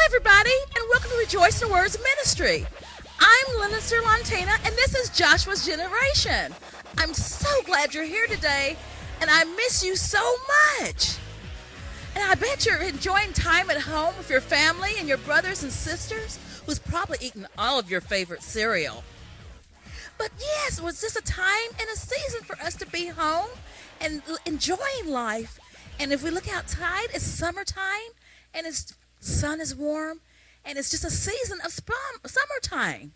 Everybody, and welcome to Rejoice in the Words Ministry. I'm Lontina, and this is Joshua's Generation. I'm so glad you're here today, and I miss you so much. And I bet you're enjoying time at home with your family and your brothers and sisters, who's probably eaten all of your favorite cereal. But yes, it was just a time and a season for us to be home and enjoying life. And if we look outside, it's summertime, and it's sun is warm, and it's just a season of summertime.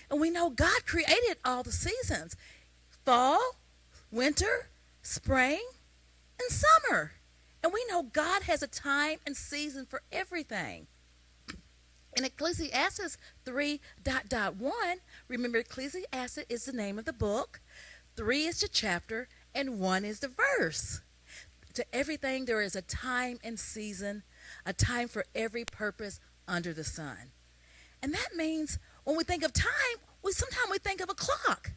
And we know God created all the seasons: fall, winter, spring, and summer. And we know God has a time and season for everything. In Ecclesiastes 3:1, remember Ecclesiastes is the name of the book, 3 is the chapter, and 1 is the verse. To everything there is a time and season, a time for every purpose under the sun. And that means when we think of time, sometimes we think of a clock.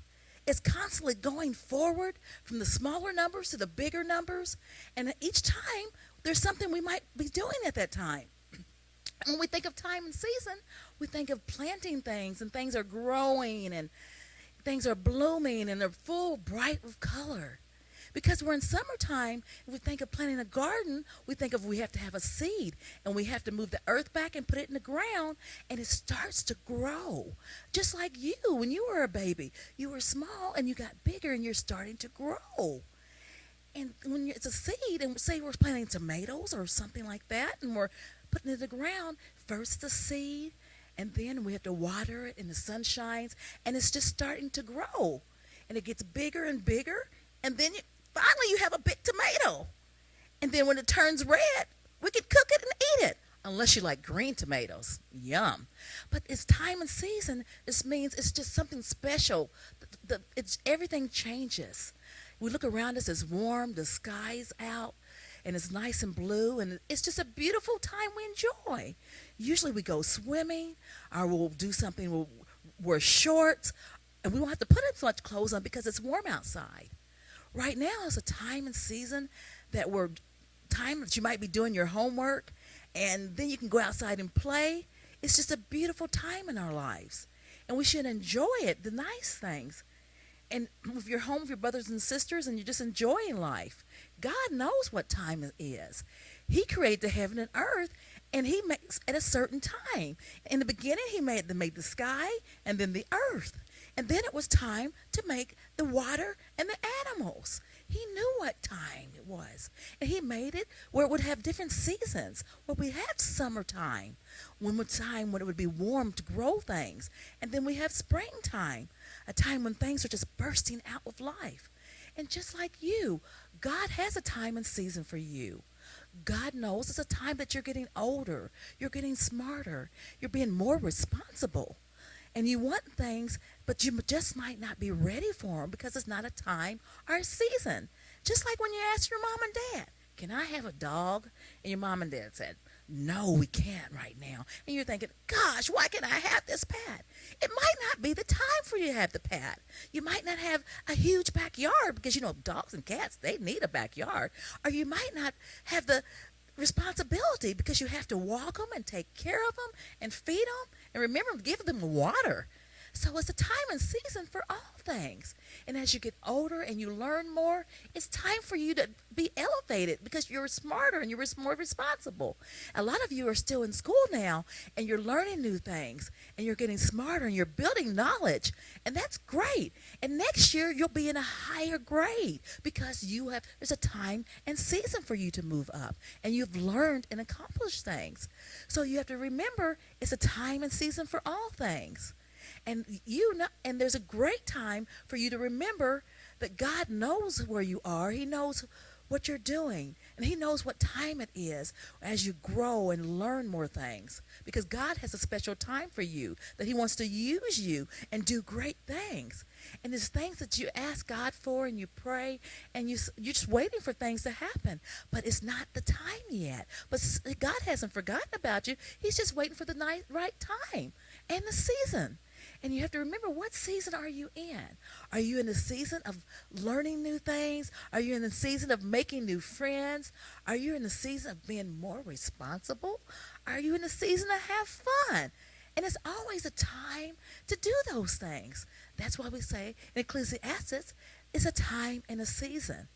It's constantly going forward from the smaller numbers to the bigger numbers. And each time, there's something we might be doing at that time. And when we think of time and season, we think of planting things, and things are growing, and things are blooming, and they're full, bright with color. Because we're in summertime, if we think of planting a garden, we think of we have to have a seed, and we have to move the earth back and put it in the ground, and it starts to grow. Just like you, when you were a baby, you were small, and you got bigger, and you're starting to grow. And when it's a seed, and say we're planting tomatoes or something like that, and we're putting it in the ground, first the seed, and then we have to water it, and the sun shines, and it's just starting to grow. And it gets bigger and bigger, and then finally you have a big tomato. And then when it turns red, we can cook it and eat it. Unless you like green tomatoes. Yum. But it's time and season. This means it's just something special. Everything changes. We look around us, it's warm, the sky's out, and it's nice and blue, and it's just a beautiful time we enjoy. Usually we go swimming, or we'll do something, we'll wear shorts, and we don't have to put as much clothes on because it's warm outside. Right now is a time and season that you might be doing your homework, and then you can go outside and play. It's just a beautiful time in our lives, and we should enjoy it, the nice things. And if you're home with your brothers and sisters and you're just enjoying life, God knows what time it is. He created the heaven and earth, and he makes at a certain time. In the beginning, he made the sky and then the earth. And then it was time to make the water and the animals. He knew what time it was. And he made it where it would have different seasons. Where we have summertime, when it would be warm to grow things. And then we have springtime, a time when things are just bursting out with life. And just like you, God has a time and season for you. God knows it's a time that you're getting older, you're getting smarter, you're being more responsible. And you want things, but you just might not be ready for them because it's not a time or a season. Just like when you ask your mom and dad, can I have a dog? And your mom and dad said, no, we can't right now. And you're thinking, gosh, why can't I have this pet? It might not be the time for you to have the pet. You might not have a huge backyard because, dogs and cats, they need a backyard. Or you might not have the responsibility because you have to walk them and take care of them and feed them and remember to give them water. So it's a time and season for all things. And as you get older and you learn more, it's time for you to be elevated because you're smarter and you're more responsible. A lot of you are still in school now and you're learning new things and you're getting smarter and you're building knowledge. And that's great. And next year you'll be in a higher grade because there's a time and season for you to move up and you've learned and accomplished things. So you have to remember it's a time and season for all things. And and there's a great time for you to remember that God knows where you are. He knows what you're doing. And he knows what time it is as you grow and learn more things. Because God has a special time for you, that he wants to use you and do great things. And there's things that you ask God for and you pray and you're just waiting for things to happen. But it's not the time yet. But God hasn't forgotten about you. He's just waiting for the right time and the season. And you have to remember, what season are you in? Are you in the season of learning new things? Are you in the season of making new friends? Are you in the season of being more responsible? Are you in the season to have fun? And it's always a time to do those things. That's why we say in Ecclesiastes, it's a time and a season.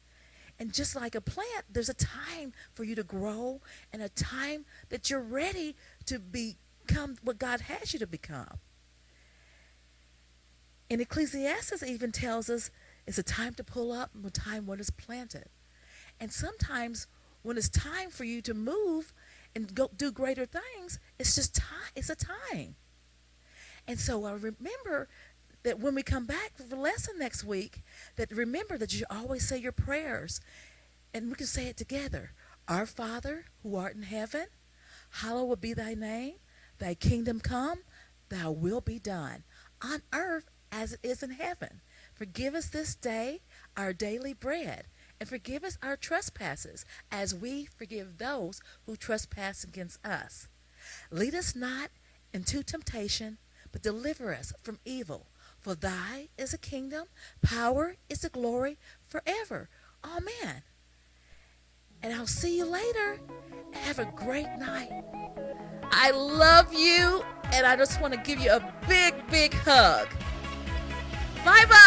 And just like a plant, there's a time for you to grow and a time that you're ready to become what God has you to become. And Ecclesiastes even tells us it's a time to pull up and a time when it's planted. And sometimes when it's time for you to move and go do greater things, it's just time. It's a time. And so I remember that when we come back for the lesson next week, that remember that you always say your prayers. And we can say it together. Our Father, who art in heaven, hallowed be thy name. Thy kingdom come, thy will be done on earth as it is in heaven. Forgive us this day our daily bread, and forgive us our trespasses, as we forgive those who trespass against us. Lead us not into temptation, but deliver us from evil. For thy is the kingdom, power is the glory forever. Amen. And I'll see you later. Have a great night. I love you, and I just want to give you a big, big hug. Bye-bye.